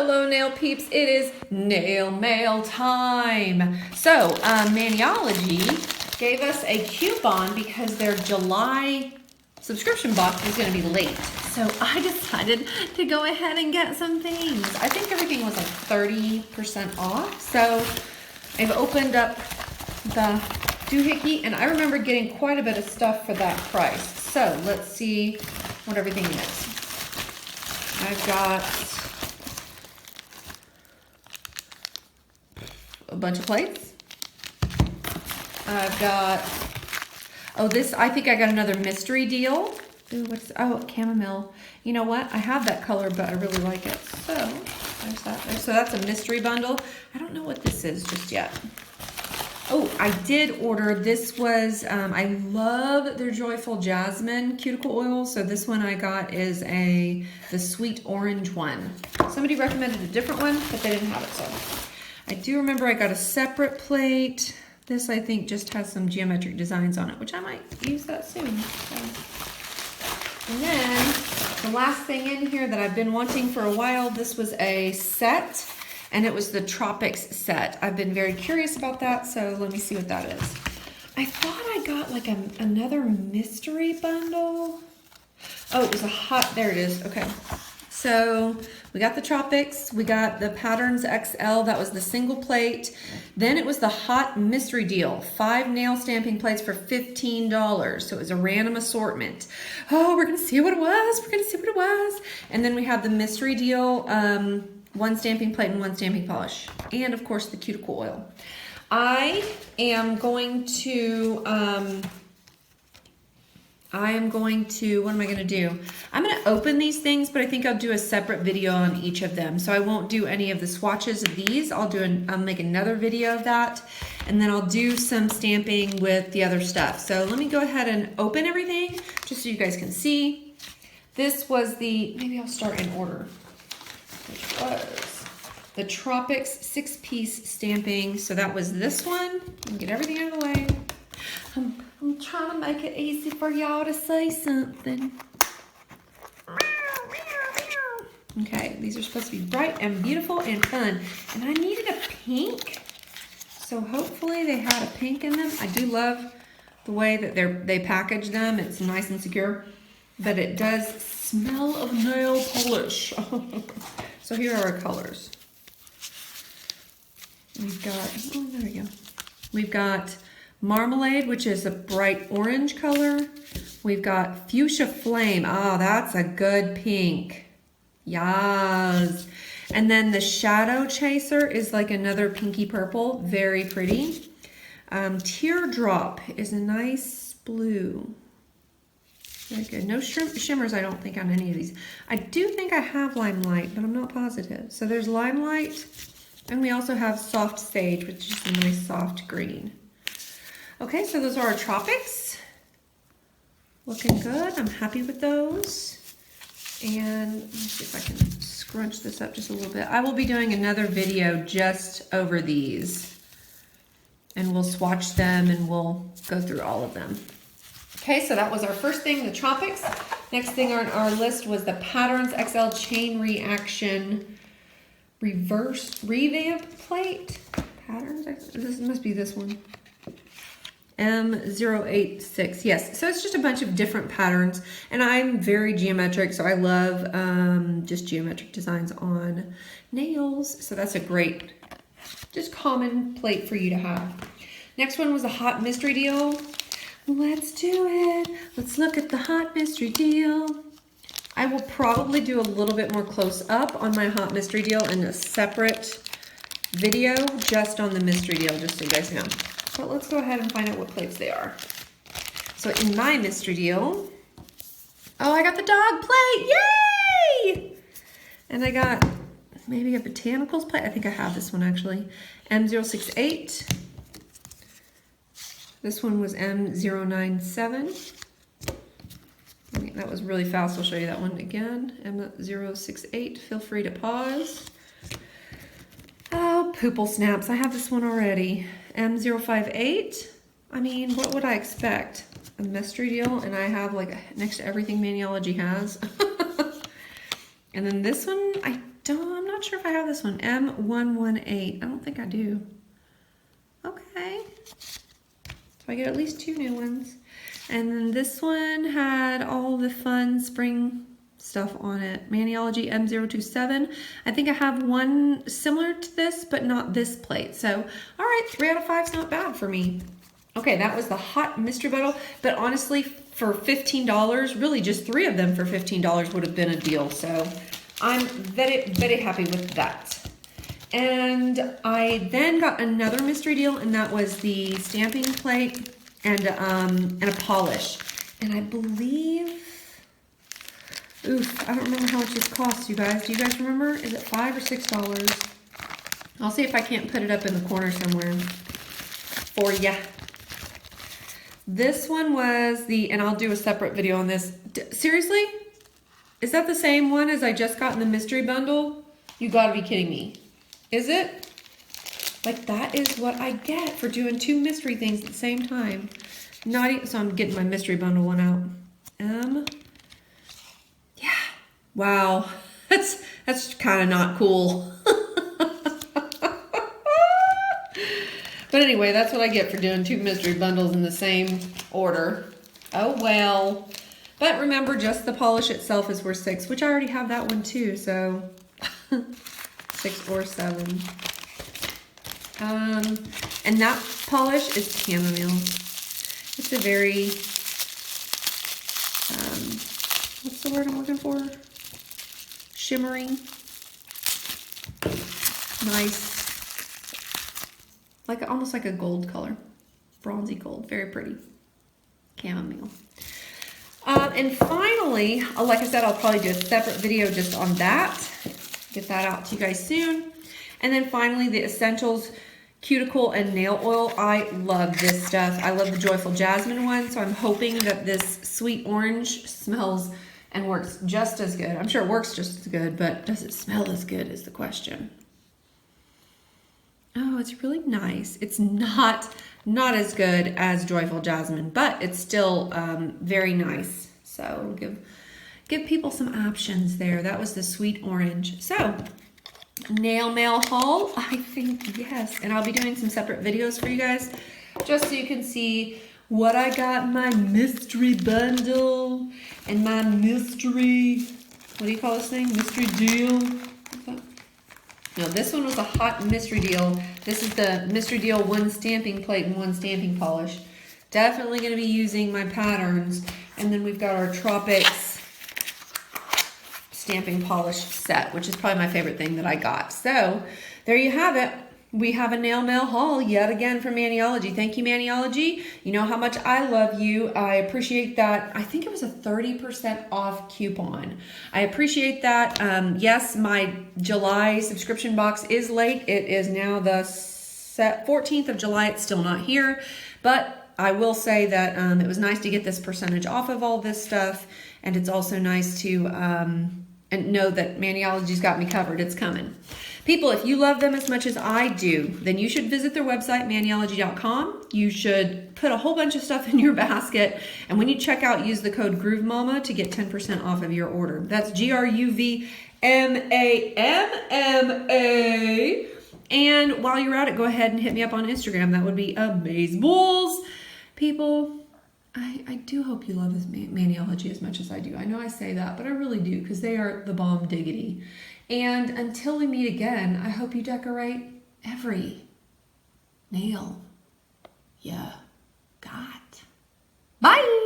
Hello nail peeps, it is nail mail time. So Maniology gave us a coupon because their July subscription box was going to be late. So I decided to go ahead and get some things. I think everything was like 30% off. So I've opened up the doohickey and I remember getting quite a bit of stuff for that price. So let's see what everything is. I've got a bunch of plates. I've got, oh, this, I think I got another mystery deal. Ooh, what's, oh, chamomile. You know what? I have that color, but I really like it. So, there's that. So that's a mystery bundle. I don't know what this is just yet. Oh, I did order, this was, I love their Joyful Jasmine cuticle oil. So this one I got is the sweet orange one. Somebody recommended a different one, but they didn't have it, so. I do remember I got a separate plate. This I think just has some geometric designs on it, which I might use that soon. So. And then the last thing in here that I've been wanting for a while, this was a set, and it was the Tropics Set. I've been very curious about that, so let me see what that is. I thought I got like another mystery bundle. Oh, it was a hot, there it is, okay. So we got the Tropics, we got the Patterns XL, that was the single plate. Then it was the hot mystery deal, 5 nail stamping plates for $15. So it was a random assortment. Oh, we're gonna see what it was, we're gonna see what it was. And then we have the mystery deal, 1 stamping plate and 1 stamping polish. And of course the cuticle oil. I am going to, what am I gonna do? I'm gonna open these things, but I think I'll do a separate video on each of them. So I won't do any of the swatches of these. I'll make another video of that. And then I'll do some stamping with the other stuff. So let me go ahead and open everything just so you guys can see. This was maybe I'll start in order, which was the Tropics 6-piece stamping. So that was this one. Let me get everything out of the way. I'm trying to make it easy for y'all to say something. Okay, these are supposed to be bright and beautiful and fun. And I needed a pink, so hopefully they had a pink in them. I do love the way that they package them. It's nice and secure, but it does smell of nail polish. So here are our colors. We've got, oh, there we go. We've got Marmalade, which is a bright orange color. We've got Fuchsia Flame. Oh, that's a good pink. Yes. And then the Shadow Chaser is like another pinky purple. Very pretty. Teardrop is a nice blue. Very good. No shimmers, I don't think, on any of these. I do think I have Limelight, but I'm not positive. So there's Limelight. And we also have Soft Sage, which is a nice soft green. Okay, so those are our Tropics. Looking good. I'm happy with those. And let me see if I can scrunch this up just a little bit. I will be doing another video just over these. And we'll swatch them and we'll go through all of them. Okay, so that was our first thing, the Tropics. Next thing on our list was the Patterns XL Chain Reaction Reverse Revamp Plate. Patterns, this must be this one. M086, yes. So it's just a bunch of different patterns, and I'm very geometric, so I love just geometric designs on nails. So that's a great, just common plate for you to have. Next one was a hot mystery deal. Let's do it. Let's look at the hot mystery deal. I will probably do a little bit more close up on my hot mystery deal in a separate video just on the mystery deal, just so you guys know. But let's go ahead and find out what plates they are. So in my mystery deal, oh, I got the dog plate, yay! And I got maybe a botanicals plate. I think I have this one actually. M068. This one was M097. That was really fast. I'll show you that one again. M068. Feel free to pause. Oh, Poople Snaps. I have this one already. M058. I mean, what would I expect? A mystery deal, and I have like next to everything Maniology has. And then this one, I'm not not sure if I have this one. M118. I don't think I do. Okay. So I get at least 2 new ones. And then this one had all the fun spring stuff on it. Maniology M027. I think I have one similar to this, but not this plate. So, all right, 3 out of 5 is not bad for me. Okay, that was the hot mystery bundle. But honestly, for $15, really just 3 of them for $15 would have been a deal. So I'm very, very happy with that. And I then got another mystery deal, and that was the stamping plate and a polish. And I believe, oof, I don't remember how much this costs, you guys. Do you guys remember? Is it $5 or $6? I'll see if I can't put it up in the corner somewhere for ya. This one was and I'll do a separate video on this. Seriously? Is that the same one as I just got in the mystery bundle? You gotta be kidding me. Is it? Like, that is what I get for doing 2 mystery things at the same time. So I'm getting my mystery bundle one out. Yeah. Wow. That's kind of not cool. But anyway, that's what I get for doing 2 mystery bundles in the same order. Oh well. But remember, just the polish itself is worth $6, which I already have that one too, so 6 or 7. And that polish is chamomile. It's a very, what's the word I'm looking for? Shimmering. Nice. Like almost like a gold color. Bronzy gold. Very pretty. Chamomile. And finally, like I said, I'll probably do a separate video just on that. Get that out to you guys soon. And then finally, the Essentials Cuticle and Nail Oil. I love this stuff. I love the Joyful Jasmine one, so I'm hoping that this sweet orange smells and works just as good. I'm sure it works just as good, but does it smell as good is the question. Oh, it's really nice. It's not as good as Joyful Jasmine, but it's still very nice. So it'll give people some options there. That was the sweet orange. So nail mail haul, I think, yes. And I'll be doing some separate videos for you guys just so you can see what I got in my mystery bundle and my mystery, what do you call this thing? Mystery deal. No, this one was a hot mystery deal. This is the mystery deal 1 stamping plate and 1 stamping polish. Definitely going to be using my patterns. And then we've got our Tropics stamping polish set, which is probably my favorite thing that I got. So there you have it. We have a nail mail haul yet again from Maniology. Thank you, Maniology. You know how much I love you. I appreciate that. I think it was a 30% off coupon. I appreciate that. Yes, my July subscription box is late. It is now the 14th of July. It's still not here, but I will say that it was nice to get this percentage off of all this stuff, and it's also nice to and know that Maniology's got me covered. It's coming. People, if you love them as much as I do, then you should visit their website, maniology.com. You should put a whole bunch of stuff in your basket, and when you check out, use the code GrooveMama to get 10% off of your order. That's GRUVMAMMA. And while you're at it, go ahead and hit me up on Instagram. That would be amazeballs. People, I do hope you love this Maniology as much as I do. I know I say that, but I really do, because they are the bomb diggity. And until we meet again, I hope you decorate every nail you got. Bye!